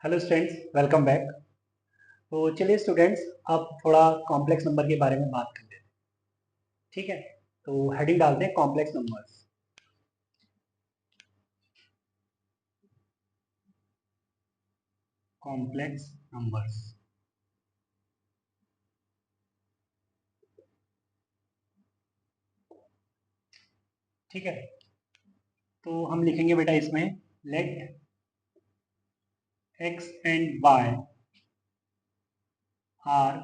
Hello students, welcome back. तो चलिए students, अब थोड़ा कॉम्प्लेक्स नंबर के बारे में बात करते हैं। ठीक है, तो हेडिंग डालते हैं कॉम्प्लेक्स नंबर्स। Complex numbers. ठीक है, तो हम लिखेंगे बेटा इसमें let x and y are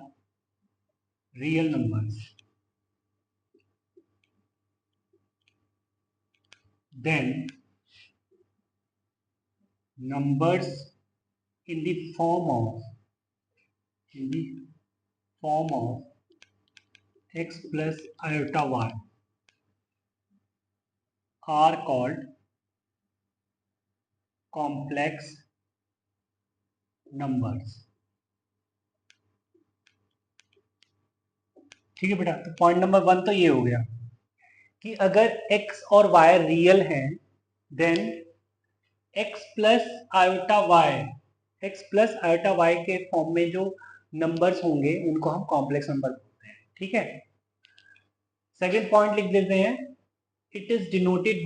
real numbers, then numbers in the form of x plus iota y are called complex numbers। ठीक है बेटा, तो पॉइंट नंबर 1 तो ये हो गया कि अगर x और y रियल हैं then x plus iota y, x plus iota y के फॉर्म में जो नंबर्स होंगे उनको हम कॉम्प्लेक्स नंबर बोलते हैं। ठीक है, सेकेंड पॉइंट लिख देते हैं, it is denoted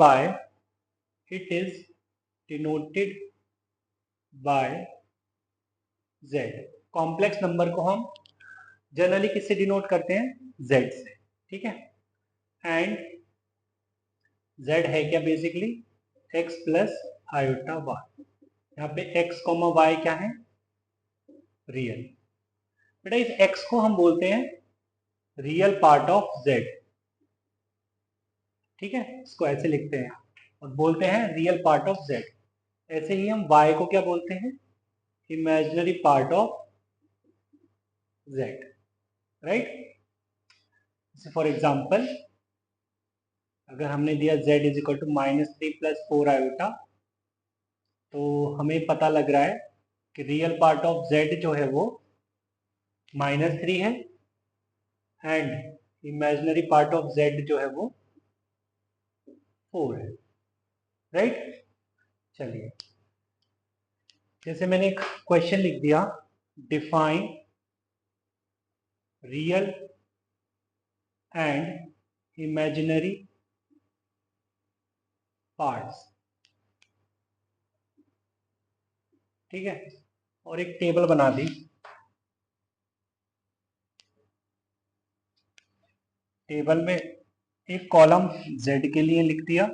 by z। Complex number को हम जनरली किससे डिनोट करते हैं? z से। ठीक है, एंड z है क्या? Basically x plus iota y. यहाँ पे x कॉमा वाई क्या है? रियल। बेटा इस x को हम बोलते हैं रियल पार्ट ऑफ z। ठीक है, इसको ऐसे लिखते हैं और बोलते हैं रियल पार्ट ऑफ z। ऐसे ही हम y को क्या बोलते हैं? Imaginary part of z। Right, for example अगर हमने दिया z is equal to -3 + 4 iota, तो हमें पता लग रहा है कि रियल पार्ट ऑफ z जो है वो -3 है and imaginary part of z जो है वो 4 है। राइट, चलिए जैसे मैंने एक क्वेश्चन लिख दिया, define real and imaginary parts. ठीक है, और एक टेबल बना दी। टेबल में एक कॉलम z के लिए लिख दिया,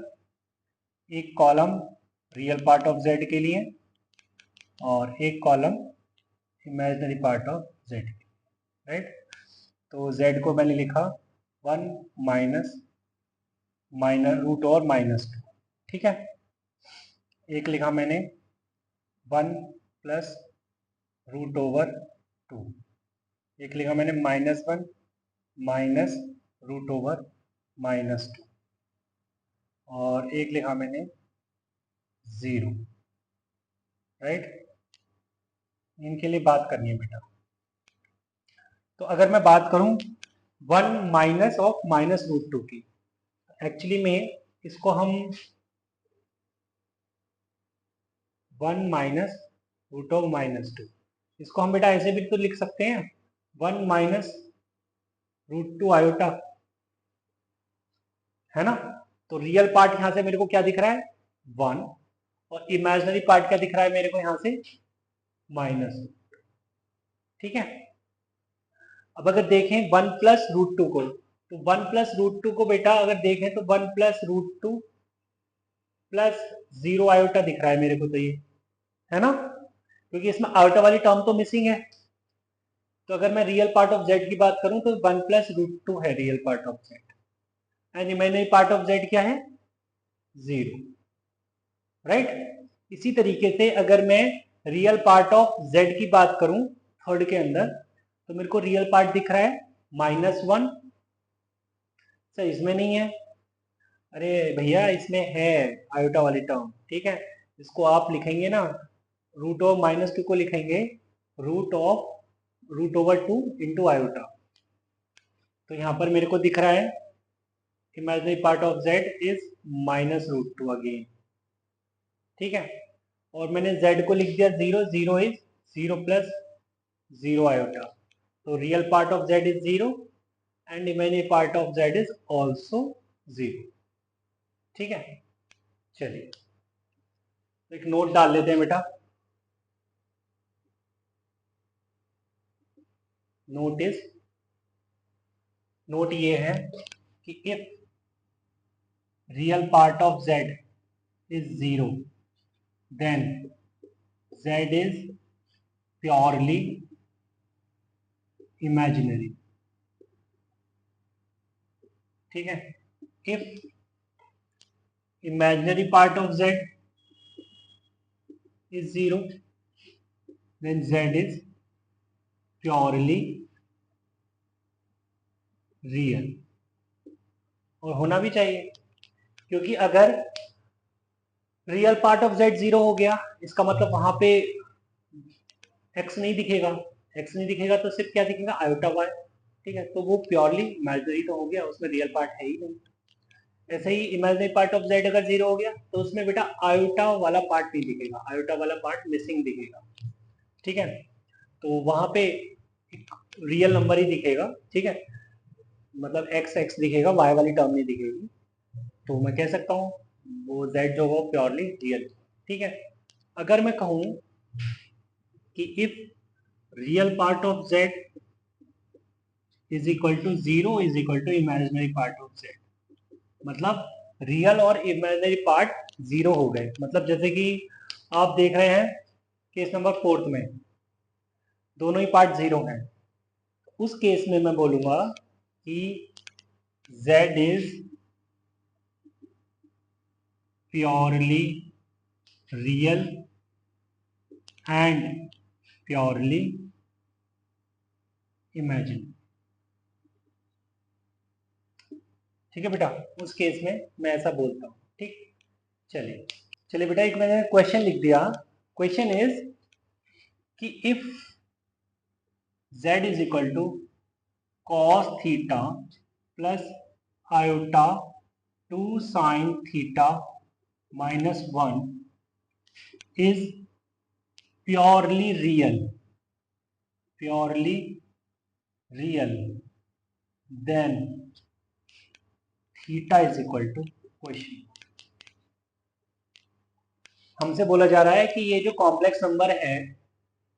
एक column real part of z के लिए और एक column imaginary part of z। Right, तो z को मैंने लिखा 1 माइनस रूट और -2। ठीक है, एक लिखा मैंने 1 प्लस √2, एक लिखा मैंने -1 माइनस √2 और एक लिखा मैंने 0। राइट, इनके लिए बात करनी है बेटा। तो अगर मैं बात करूं 1 माइनस ऑफ -√2 की, एक्चुअली में इसको हम 1 माइनस √2, इसको हम बेटा ऐसे भी तो लिख सकते हैं 1 माइनस √2 आयोटा, है ना। तो रियल पार्ट यहां से मेरे को क्या दिख रहा है? 1, और इमेजिनरी पार्ट क्या दिख रहा है मेरे को यहां से? -। ठीक है, अब अगर देखें 1 प्लस √2 को, तो 1 प्लस √2 को बेटा अगर देखें तो 1 प्लस √2 प्लस 0 आयोटा दिख रहा है मेरे को, तो ये है ना, क्योंकि इसमें आयोटा वाली टर्म तो मिसिंग है। तो अगर मैं रियल पार्ट ऑफ z की बात करूं तो 1 प्लस √2 है real part of z and imaginary part of z क्या है? 0। राइट, इसी तरीके से अगर मैं रियल पार्ट ऑफ z की बात करूं थर्ड के अंदर, तो मेरे को रियल पार्ट दिख रहा है -1। सर इसमें नहीं है, अरे भैया इसमें है आयोटा वाली टर्म। ठीक है, इसको आप लिखेंगे ना, √2 को लिखेंगे √2 इंटू आयोटा। तो यहाँ पर मेरे को दिख रहा है imaginary part of z is -√2 again. ठीक है, और मैंने z को लिख दिया 0, 0 इज 0 प्लस 0 आयोटा, तो real part of z is 0 and imaginary part of z is also 0। ठीक है, चलिए एक नोट डाल लेते हैं बेटा। नोट ये है कि if real part of z is 0 then z is purely imaginary. ठीक है, if imaginary part of z is 0 then z is purely real, और होना भी चाहिए, क्योंकि अगर रियल पार्ट ऑफ z 0 हो गया इसका मतलब वहां पे x नहीं दिखेगा, x नहीं दिखेगा तो सिर्फ क्या दिखेगा, आयोटा y। ठीक है, तो वो प्योरली इमेजिनरी तो हो गया, उसमें रियल पार्ट है ही नहीं। ऐसे ही इमेजिनरी पार्ट ऑफ z अगर 0 हो गया तो उसमें बेटा आयोटा वाला पार्ट नहीं दिखेगा, आयोटा वाला पार्ट मिसिंग दिखेगा। ठीक है, तो वहां पे रियल नंबर ही दिखेगा। ठीक है, मतलब एक्स एक्स दिखेगा, वाई वाली टर्म नहीं दिखेगी, तो मैं कह सकता हूँ वो जेड जो हो प्योरली रियल। ठीक है, अगर मैं कहूँ कि if real part of z is equal to 0 is equal to imaginary part of z, मतलब रियल और इमेजिनरी पार्ट 0 हो गए, मतलब जैसे कि आप देख रहे हैं केस नंबर 4 में दोनों ही पार्ट 0 हैं, उस केस में मैं बोलूंगा कि z is purely real and purely imagine. ठीक है बेटा, उस केस में मैं ऐसा बोलता हूँ। ठीक, चलिए चलिए बेटा, एक मैंने क्वेश्चन लिख दिया। क्वेश्चन इज कि if z is equal to cos theta plus iota 2 sine theta minus 1 is purely real then theta is equal to question. हमसे बोला जा रहा है कि ये जो कॉम्प्लेक्स नंबर है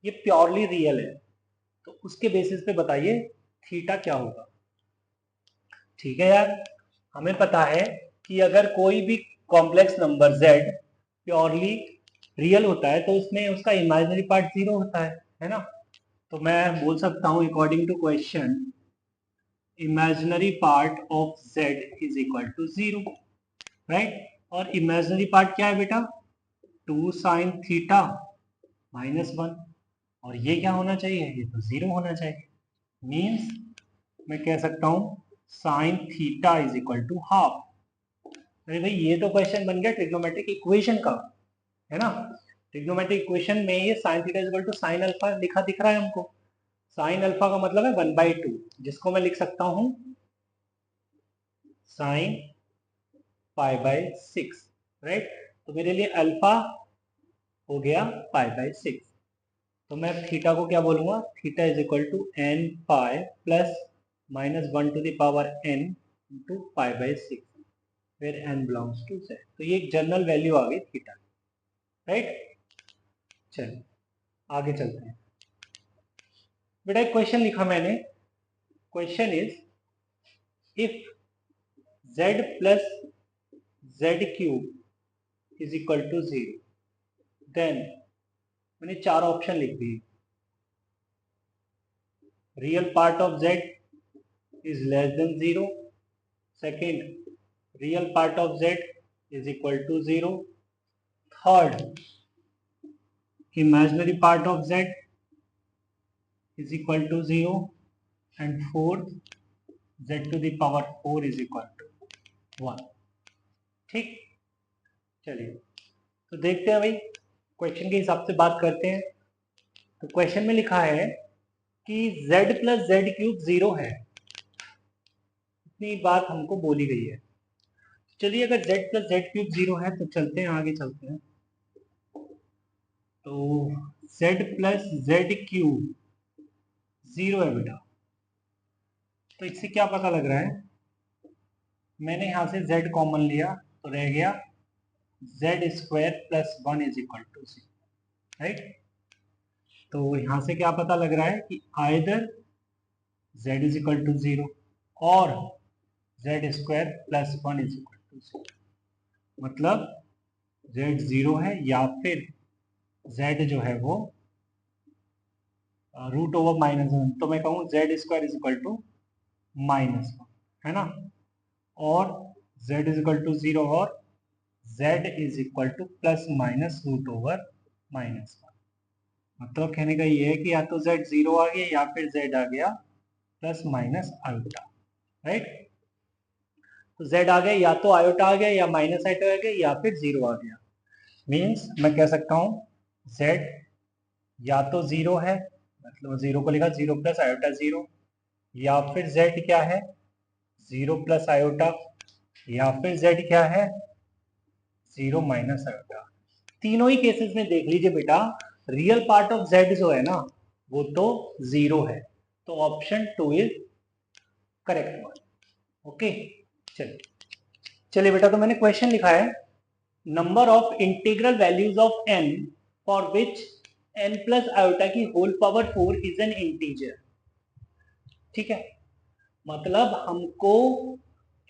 ये प्योरली रियल है, तो उसके बेसिस पे बताइए थीटा क्या होगा। ठीक है यार, हमें पता है कि अगर कोई भी complex number z purely real होता है तो उसमें उसका इमेजिनरी पार्ट 0 होता है ना। तो मैं बोल सकता हूँ according to question imaginary part of z is equal to 0, right. और इमेजिनरी पार्ट क्या है बेटा, 2 साइन थीटा माइनस 1, और ये क्या होना चाहिए, ये तो 0 होना चाहिए। मीन्स मैं कह सकता हूँ sine theta is equal to half. अरे भाई ये तो क्वेश्चन बन गया ट्रिग्नोमेट्रिक इक्वेशन का, है ना। ट्रिग्नोमेट्रिक इक्वेशन में ये sine theta is equal to sine alpha लिखा दिख रहा है हमको। साइन अल्फा का मतलब है 1/2, जिसको मैं लिख सकता हूँ साइन π/6, राइट। तो मेरे लिए अल्फा हो गया π/6, तो मैं थीटा को क्या बोलूंगा, theta is equal to n pi plus minus 1 to the power n into π/6 where n belongs to z। तो ये एक जनरल वैल्यू आ गई थीटा, राइट। चलिए आगे चलते हैं बेटा, एक क्वेश्चन लिखा मैंने। Question is if z plus z cube is equal to 0 then, मैंने 4 ऑप्शन लिख दिए। Real part of z is less than 0, second real part of z is equal to 0, third imaginary part of z is equal to 0, and fourth z to the power 4 is equal to 1। ठीक, चलिए तो देखते हैं भाई, question के हिसाब से बात करते हैं। तो क्वेश्चन में लिखा है कि z प्लस जेड क्यूब 0 है, इतनी बात हमको बोली गई है। चलिए अगर z प्लस जेड क्यूब 0 है तो चलते हैं आगे, चलते हैं। तो z प्लस जेड क्यूब 0 है बेटा। तो इससे क्या पता लग रहा है, मैंने यहां से z कॉमन लिया तो रह गया z square plus 1 is equal to 0, right. तो यहां से क्या पता लग रहा है कि either z is equal to 0 और z square plus 1 is equal to 0। मतलब z 0 है या फिर z जो है वो रूट ओवर -1, तो मैं कहूँ z square is equal to -1, है ना। और z इज इक्वल टू 0 और z is equal to plus minus root over -1। मतलब कहने का ये है कि या तो z 0 आ गया या फिर z आ गया प्लस माइनस आयोटा, राइट। तो z आ गया या तो आयोटा आ गया या माइनस आयोटा आ गया या फिर 0 आ गया। मीन्स मैं कह सकता हूँ z या तो 0 है, मतलब 0 को लिखा 0 प्लस आयोटा 0, या फिर z क्या है 0 प्लस आयोटा, या फिर z क्या है 0 माइनस आयोटा। तीनों ही केसेस में देख लीजिए बेटा, रियल पार्ट ऑफ z जो है ना वो तो 0 है, तो option 2 is correct one. Okay, चलिए चलिए बेटा, तो मैंने क्वेश्चन लिखा है number of integral values of n for which n plus iota की whole power 4 is an integer. ठीक है, मतलब हमको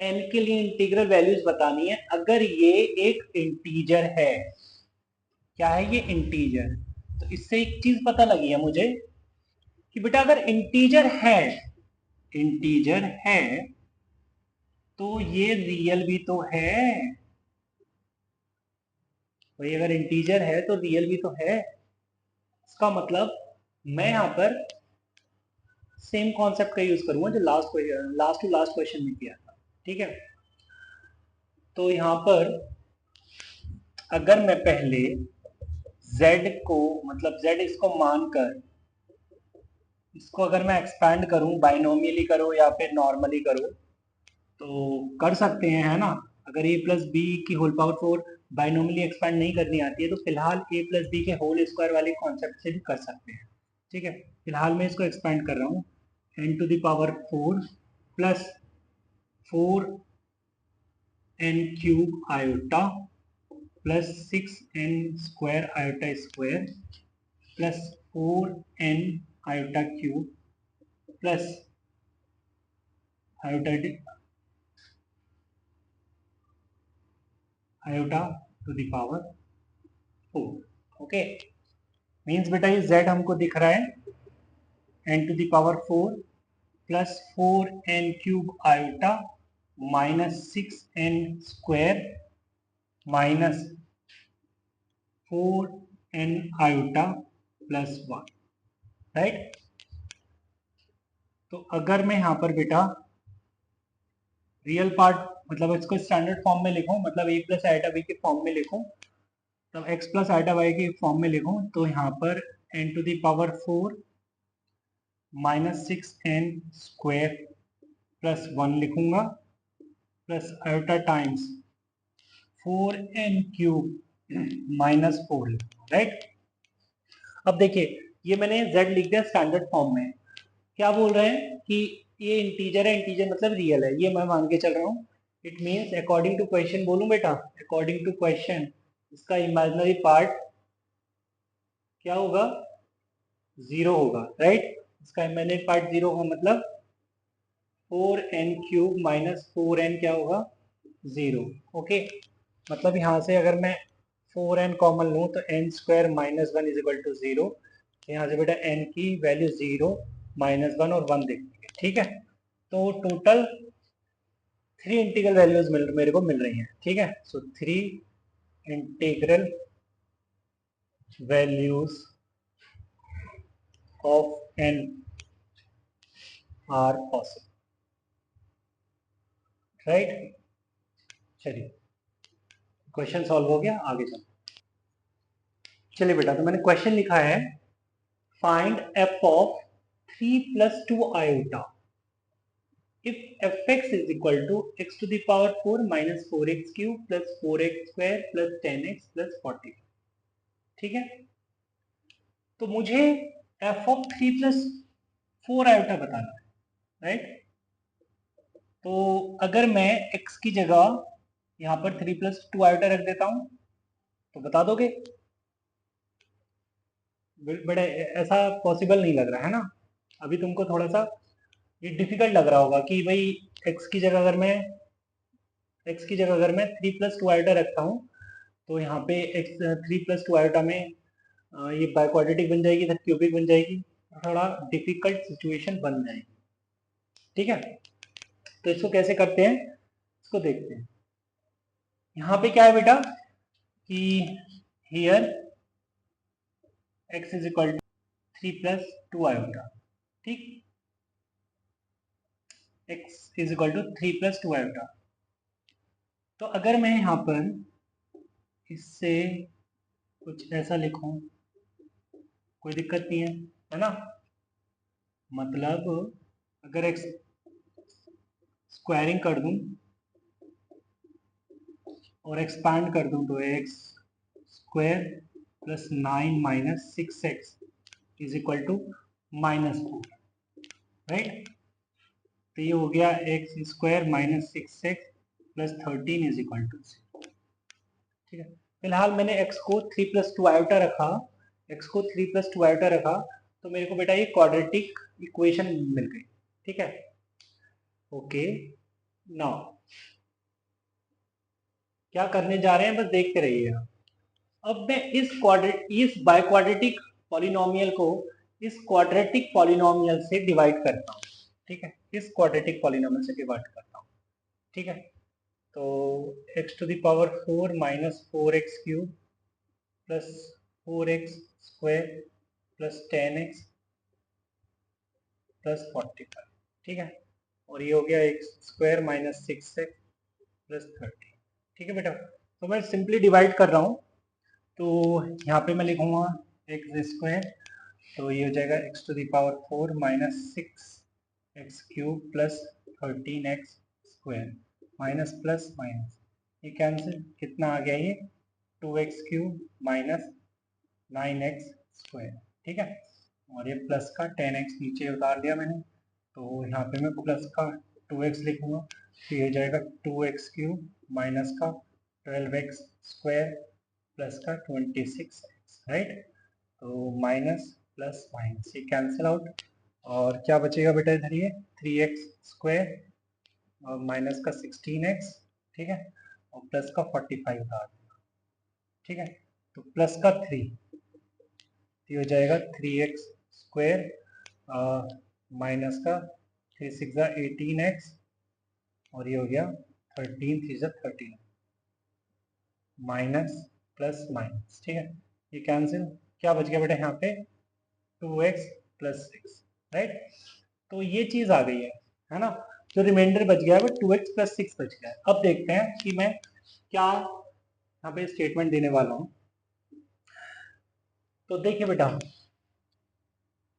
n के लिए इंटीग्रल वैल्यूज बतानी है अगर ये एक इंटीजर है। क्या है ये इंटीजर। तो इससे एक चीज पता लगी है मुझे कि बेटा अगर इंटीजर है तो ये रियल भी तो है भाई। अगर इंटीजर है तो रियल भी तो है। इसका मतलब मैं यहां पर सेम कॉन्सेप्ट का यूज करूंगा जो लास्ट टू लास्ट क्वेश्चन में किया था। ठीक है, तो यहां पर अगर मैं पहले z को, मतलब z इसको मानकर इसको अगर मैं एक्सपैंड करूं, बाइनोमियली करो या फिर नॉर्मली करो तो कर सकते हैं, है ना। अगर a प्लस बी की होल पावर 4 बाइनोमियली एक्सपैंड नहीं करनी आती है तो फिलहाल a प्लस बी के होल स्क्वायर वाले कॉन्सेप्ट से भी कर सकते हैं। ठीक है, फिलहाल मैं इसको एक्सपैंड कर रहा हूँ n to the power 4 plus 4n cube iota plus 6n square iota square plus 4n iota cube plus iota iota to the power 4। Okay, means बेटा ये z हमको दिख रहा है n to the power 4 plus 4n cube iota minus 6n square minus 4n iota plus 1, right. तो अगर मैं यहाँ पर बेटा रियल पार्ट, मतलब इसको स्टैंडर्ड फॉर्म में लिखूं, मतलब a प्लस आइटा b के फॉर्म में लिखूं, तब x प्लस आइटा y के फॉर्म में लिखूं, तो यहाँ पर n to the power 4 minus 6n square plus 1 लिखूंगा plus iota times 4n cube minus 4, right. अब देखिए ये मैंने z लिख दिया स्टैंडर्ड फॉर्म में। क्या बोल रहे हैं कि ये इंटीजर है, इंटीजर मतलब रियल है, ये मैं मान के चल रहा हूँ। It means according to question बोलूं बेटा, अकॉर्डिंग टू क्वेश्चन इसका इमेजिनरी पार्ट क्या होगा 0 होगा, राइट। इसका इमेजिनरी पार्ट 0 होगा, मतलब 4n क्यूब माइनस 4n क्या होगा 0। ओके, मतलब यहाँ से अगर मैं 4n कॉमन लूँ तो n square minus 1 is equal to 0। यहाँ से बेटा n की वैल्यू 0 माइनस 1 और 1 देखते हैं। ठीक है, तो टोटल 3 इंटीग्रल वैल्यूज मेरे को मिल रही हैं। ठीक है, so 3 integral values of n are possible, right. चलिए क्वेश्चन सॉल्व हो गया, आगे चलते। चलिए बेटा, तो मैंने क्वेश्चन लिखा है find f of 3 plus 2 iota if fx is equal to x to the power 4 minus 4x cube plus 4x square plus 10x plus 40। ठीक है, तो मुझे एफ ऑफ 3+4 आयोटा बताना है, राइट। तो अगर मैं x की जगह यहाँ पर 3+2 आयोटा रख देता हूँ तो बता दोगे? बड़े ऐसा पॉसिबल नहीं लग रहा है ना, अभी तुमको थोड़ा सा ये डिफिकल्ट लग रहा होगा कि भाई x की जगह अगर मैं 3+2 आयोटा रखता हूँ तो यहाँ पे x 3+2 आयोटा में ये बाइक्वाड्रेटिक बन जाएगी, इधर क्यूबिक बन जाएगी, थोड़ा डिफिकल्ट सिचुएशन बन जाएगी, ठीक है। तो इसको कैसे करते हैं इसको देखते हैं। यहाँ पे क्या है बेटा कि here x is equal to 3+2 iota, ठीक, x is equal to 3+2 iota. तो अगर मैं यहाँ पर इससे कुछ ऐसा लिखूं कोई दिक्कत नहीं है ना, मतलब अगर x स्क्वायरिंग कर दूं और एक्सपांड कर दूं तो x square plus 9 minus 6x is equal to -4, right. तो ये हो गया x square minus 6x plus 13 is equal to 0, ठीक है। फिलहाल मैंने x को 3+2 आयोटा रखा, तो मेरे को बेटा ये क्वाड्रेटिक इक्वेशन मिल गई, ठीक है। ओके, नाउ क्या करने जा रहे हैं बस देखते रहिए। अब मैं इस बाइक्वाड्रेटिक पॉलिनोमियल को इस क्वाड्रेटिक पॉलिनोमियल से डिवाइड करता हूँ, ठीक है, इस क्वाड्रेटिक पॉलिनोमियल से डिवाइड करता हूँ, ठीक है। तो x to the power 4 minus 4x cube plus 4x square plus 10x plus 45, ठीक है। और ये हो गया x square minus 6x plus 30, ठीक है बेटा। तो मैं सिंपली डिवाइड कर रहा हूँ, तो यहाँ पे मैं लिखूंगा एक्स स्क्वायर, तो ये हो जाएगा x to the power 4 minus 6x cube plus 13x square minus plus minus, ये कैंसिल, कितना आ गया ये 2x cube minus 9x square, ठीक है। और ये प्लस का 10x नीचे उतार दिया मैंने, तो यहाँ पे मैं प्लस का 2x लिखूंगा, तो ये हो जाएगा 2x क्यूब माइनस का 12x स्क्वायर प्लस का 26x, राइट। तो माइनस प्लस माइनस ये कैंसिल आउट, और क्या बचेगा बेटा इधर, ये 3x स्क्वायर और माइनस का 16x, ठीक है, और प्लस का 45 उतार दिया, ठीक है। तो प्लस का 3, ये हो जाएगा 3x स्क्वायर माइनस का 3 6 18x, और ये हो गया 13 3 13 माइनस प्लस माइनस, ठीक है, ये कैंसिल, क्या बच गया बेटा यहाँ पे 2x प्लस 6, राइट। तो ये चीज आ गई है ना, जो रिमाइंडर बच गया है वो 2x प्लस 6 बच गया है। अब देखते हैं कि मैं क्या यहाँ पे स्टेटमेंट देने वाला हूँ। तो देखिए बेटा,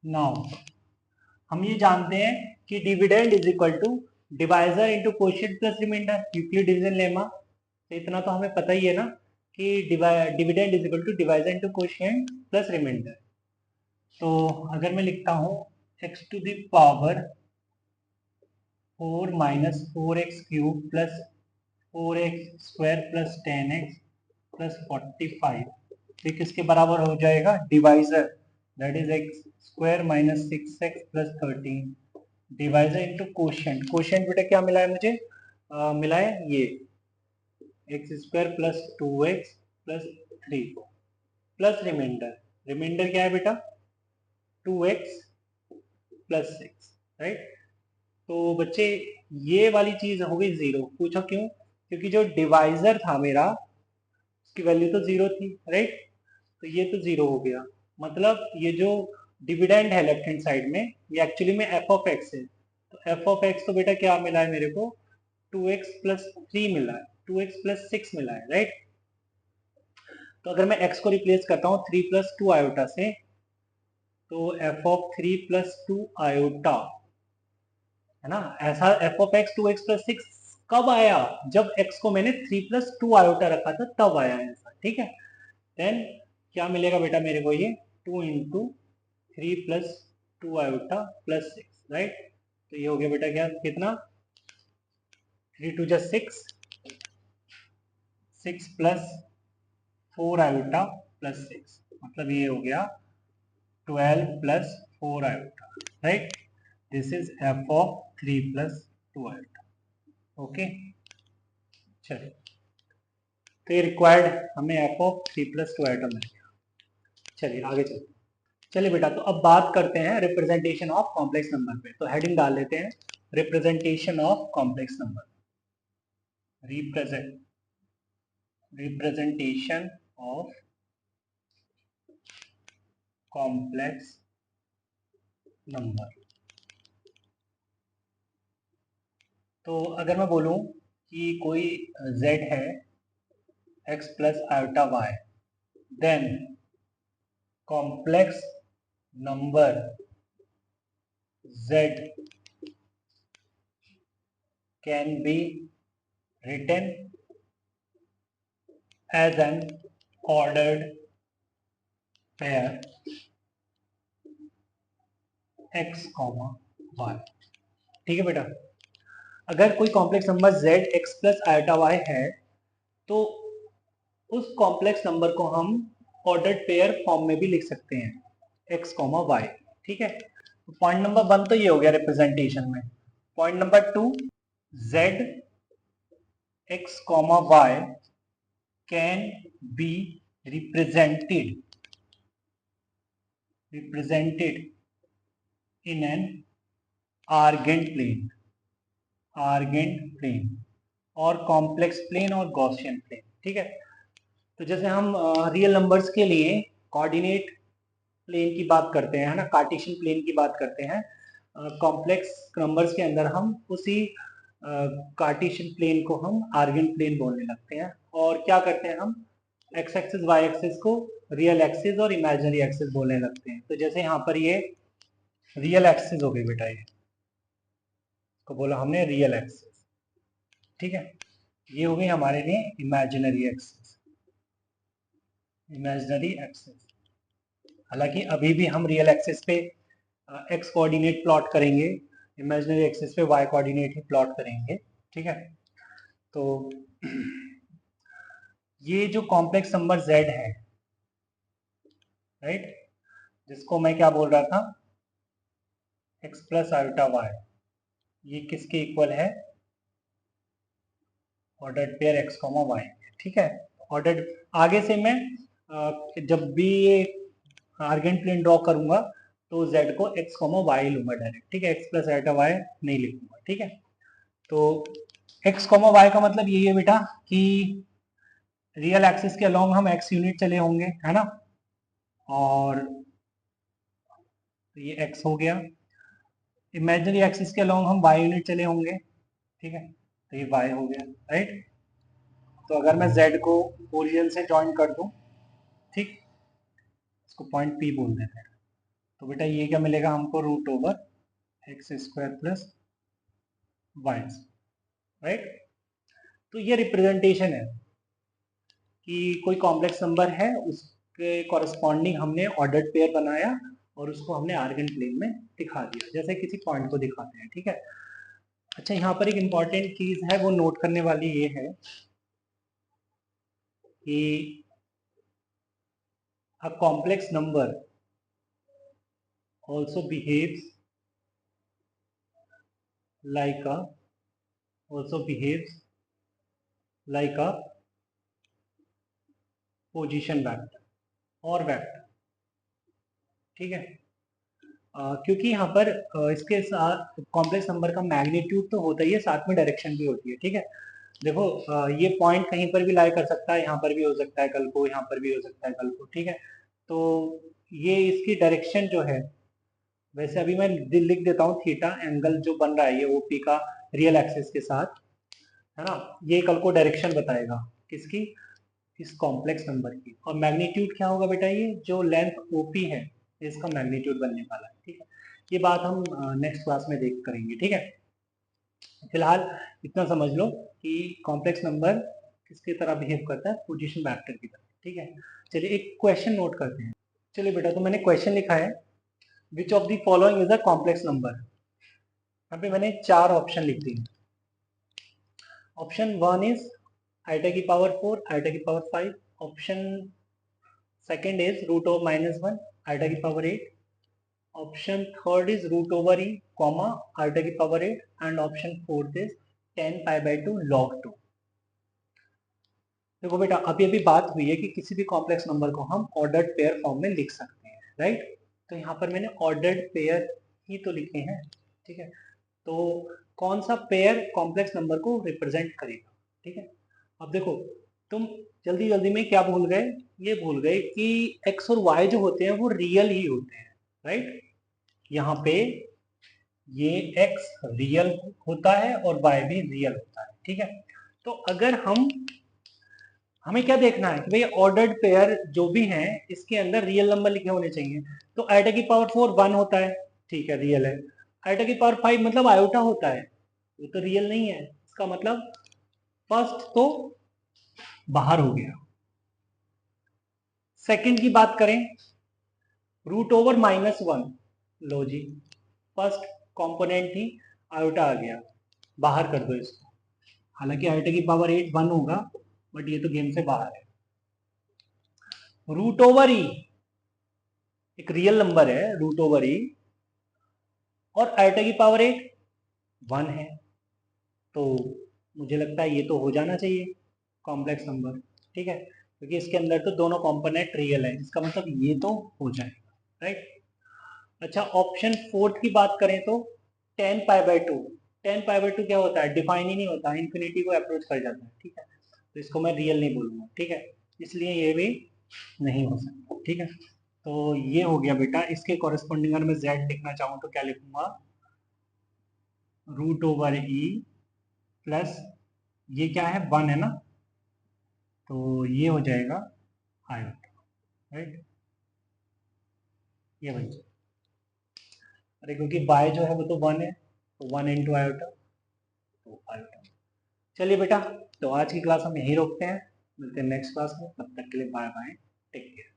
नाउ हम ये जानते हैं कि dividend is equal to divisor into quotient plus remainder, Euclid division lemma, तो इतना तो हमें पता ही है ना कि dividend is equal to divisor into quotient plus remainder. तो अगर मैं लिखता हूँ x to the power 4 minus 4x cube plus 4x square plus 10x plus 45, तो किसके बराबर हो जाएगा, divisor, that is x square minus 6x plus 13 divisor into quotient, quotient बेटा क्या मिला है मुझे, मिला है ये x square plus 2x plus 3 plus remainder, remainder क्या है बेटा 2x प्लस 6, राइट। तो बच्चे ये वाली चीज हो गई जीरो, पूछो क्यों, क्योंकि जो डिवाइजर था मेरा उसकी वैल्यू तो जीरो थी, राइट। तो ये तो जीरो हो गया, मतलब ये जो डिविडेंड है लेफ्ट हैंड साइड में ये एक्चुअली में एफ ऑफ एक्स है, तो एफ ऑफ एक्स तो बेटा क्या मिला है मेरे को 2x प्लस 3 मिला है, 2x प्लस 6 मिला है, राइट। तो अगर मैं x को रिप्लेस करता हूँ 3 प्लस 2 आयोटा से, तो एफ ऑफ 3 प्लस 2 आयोटा है ना, ऐसा F of x 2x plus 6 कब आया, जब x को मैंने 3 प्लस 2 आयोटा रखा था तब आया ऐसा, ठीक है। देन क्या मिलेगा बेटा मेरे को, ये 2 into 3 plus 2 iota plus 6, right. तो ये हो गया बेटा क्या, कितना, 3 टू जा 6, 6 प्लस 4 आयोटा प्लस 6, मतलब ये हो गया 12 plus 4 iota, right. This is F of 3 plus 2 iota. Okay, चलिए, तो ये रिक्वायर्ड हमें एफ ऑफ 3 प्लस 2 आयोटा मिल गया। चलिए आगे चलते हैं। चलिए बेटा, तो अब बात करते हैं रिप्रेजेंटेशन ऑफ कॉम्प्लेक्स नंबर पे। तो हेडिंग डाल लेते हैं, representation of complex number. Representation of complex number. तो अगर मैं बोलूं कि कोई z है x plus iota y, then complex number z can be written as an ordered pair x, y। ठीक है बेटा, अगर कोई complex number z x plus iota y है तो उस कॉम्प्लेक्स नंबर को हम ऑर्डर्ड पेयर फॉर्म में भी लिख सकते हैं, x, y। ठीक है, पॉइंट नंबर 1 तो ये हो गया रिप्रेजेंटेशन में। Point number 2, z x, y can be represented in an argand plane और कॉम्प्लेक्स प्लेन और गॉसियन प्लेन। ठीक है, तो जैसे हम रियल नंबर्स के लिए कोऑर्डिनेट प्लेन की बात करते हैं, है ना, कार्टेशियन प्लेन की बात करते हैं, कॉम्प्लेक्स नंबर्स के अंदर हम उसी कार्टेशियन प्लेन को हम आर्गन प्लेन बोलने लगते हैं। और क्या करते हैं, हम एक्स एक्सिस वाई एक्सिस को रियल एक्सिस और इमेजिनरी एक्सिस बोलने लगते हैं। तो जैसे यहाँ पर ये रियल एक्सिस हो गई बेटा, ये को बोला हमने रियल एक्सिस। ठीक है, ये हो गई हमारे लिए इमेजिनरी एक्सिस। हालांकि अभी भी हम रियल एक्सिस पे एक्स कोऑर्डिनेट प्लॉट करेंगे, इमेजिनरी एक्सिस पे वाई कोऑर्डिनेट ही प्लॉट करेंगे। ठीक है, तो ये जो कॉम्प्लेक्स नंबर z है, राइट, जिसको मैं क्या बोल रहा था, x प्लस आयोटा y, ये किसके इक्वल है, ऑर्डर्ड पेयर x, y। ठीक है, ऑर्डर्ड, आगे से मैं जब भी ये आर्गन प्लेन ड्रॉ करूंगा तो z को x, y लूंगा डायरेक्ट। ठीक है, x प्लस आयोटा y नहीं लिखूंगा। ठीक है, तो x, y का मतलब यही है बेटा कि रियल एक्सिस के अलोंग हम x यूनिट चले होंगे, है ना, और तो ये x हो गया। इमेजिनरी एक्सिस के अलोंग हम y यूनिट चले होंगे, ठीक है, तो ये y हो गया, राइट। तो अगर मैं z को ओरिजिन से ज्वाइन कर दूं, ठीक, इसको पॉइंट P बोल देते हैं, तो बेटा ये क्या मिलेगा हमको, root over x square plus y, right. तो ये रिप्रेजेंटेशन है कि कोई कॉम्प्लेक्स नंबर है, उसके कॉरेस्पॉन्डिंग हमने ऑर्डर्ड पेयर बनाया और उसको हमने आर्गन प्लेन में दिखा दिया, जैसे किसी पॉइंट को दिखाते हैं। ठीक है, अच्छा, यहाँ पर एक इंपॉर्टेंट चीज है वो नोट करने वाली ये है कि a complex number also behaves like a position vector और वेक्टर। ठीक है, क्योंकि यहाँ पर इसके साथ कॉम्प्लेक्स नंबर का मैग्नीट्यूड तो होता ही है, साथ में डायरेक्शन भी होती है। ठीक है, देखो ये पॉइंट कहीं पर भी लाई कर सकता है, यहाँ पर भी हो सकता है कल को, यहाँ पर भी हो सकता है कल को। ठीक है, तो ये इसकी डायरेक्शन जो है, वैसे अभी मैं लिख देता हूँ, थीटा एंगल जो बन रहा है ये ओपी का रियल एक्सिस के साथ, है ना, ये कल को डायरेक्शन बताएगा किसकी, इस कॉम्प्लेक्स नंबर की। और मैग्नीट्यूड क्या होगा बेटा, ये जो लेंथ ओपी है इसका मैग्नीट्यूड बनने वाला है। ठीक है, ये बात हम नेक्स्ट क्लास में देख करेंगे। ठीक है, फिलहाल इतना समझ लो कि कॉम्प्लेक्स नंबर किसकी तरह बिहेव करता है, पोजीशन वेक्टर की तरह। ठीक है, चलिए एक क्वेश्चन नोट करते हैं। चलिए बेटा, तो मैंने क्वेश्चन लिखा है which of the following is a complex number. यहाँ पे मैंने 4 ऑप्शन लिख दिए। ऑप्शन 1 इज आइटा की पावर 4, आइटा की power 5। Option second is root over -1, iota की power 8। Option third is root over e comma iota की power 8 and option fourth is 10 pi by 2 log 2। देखो बेटा, अभी अभी बात हुई है कि किसी भी कॉम्प्लेक्स नंबर को हम ऑर्डर्ड पेयर फॉर्म में लिख सकते हैं, राइट। तो यहाँ पर मैंने ऑर्डर्ड पेयर ही तो लिखे हैं, ठीक है। तो कौन सा पेयर कॉम्प्लेक्स नंबर को रिप्रेजेंट करेगा, ठीक है। अब देखो, तुम जल्दी जल्दी में क्या भूल गए, ये भूल गए कि एक्स और वाई जो होते हैं वो रियल ही होते हैं, राइट। यहाँ पे ये एक्स रियल होता है और वाई भी रियल होता है, ठीक है। तो अगर हमें क्या देखना है कि भाई ऑर्डर्ड पेयर जो भी हैं इसके अंदर रियल नंबर लिखे होने चाहिए। तो आइटा की पावर 4 1 होता है, ठीक है, रियल है। आइटा की पावर 5 मतलब आयोटा होता है, वो तो रियल नहीं है। इसका मतलब फर्स्ट तो बाहर हो गया। सेकंड की बात करें, रूट ओवर -1, लो जी, फर्स्ट कंपोनेंट ही आयोटा आ गया, बाहर कर दो इसको। हालांकि आयोटा की पावर 8 1 होगा, बट ये तो गेम से बाहर है। रूट ओवर ई एक रियल नंबर है, रूट ओवर ई, और आयोटा की पावर 8 1 है। तो मुझे लगता है ये तो हो जाना चाहिए कॉम्प्लेक्स नंबर, ठीक है, क्योंकि इसके अंदर तो दोनों कंपोनेंट रियल है, इसका मतलब ये तो हो जाएगा, राइट। अच्छा, ऑप्शन फोर्थ की बात करें तो 10 पाई बाई 2। 10 पाई बाई 2 क्या होता है, डिफाइन ही नहीं होता, इन्फिनिटी को अप्रोच कर जाता है, ठीक है। तो इसको मैं रियल नहीं बोलूंगा, ठीक है, इसलिए ये भी नहीं हो सकता, ठीक है। तो ये हो गया बेटा। इसके कॉरेस्पॉन्डिंग अगर मैं z लिखना चाहूँ तो क्या लिखूंगा, रूट ओवर ई प्लस ये क्या है 1 है ना, तो ये हो जाएगा आयोटा, राइट, ये बन जाएगा। अरे क्योंकि y जो है वो तो 1 है, तो 1 इंटू आयोटा, तो आयोटा। चलिए बेटा, तो आज की क्लास हम यहीं रोकते हैं, मिलते हैं नेक्स्ट क्लास में, तब तक के लिए बाय बाय, टेक केयर।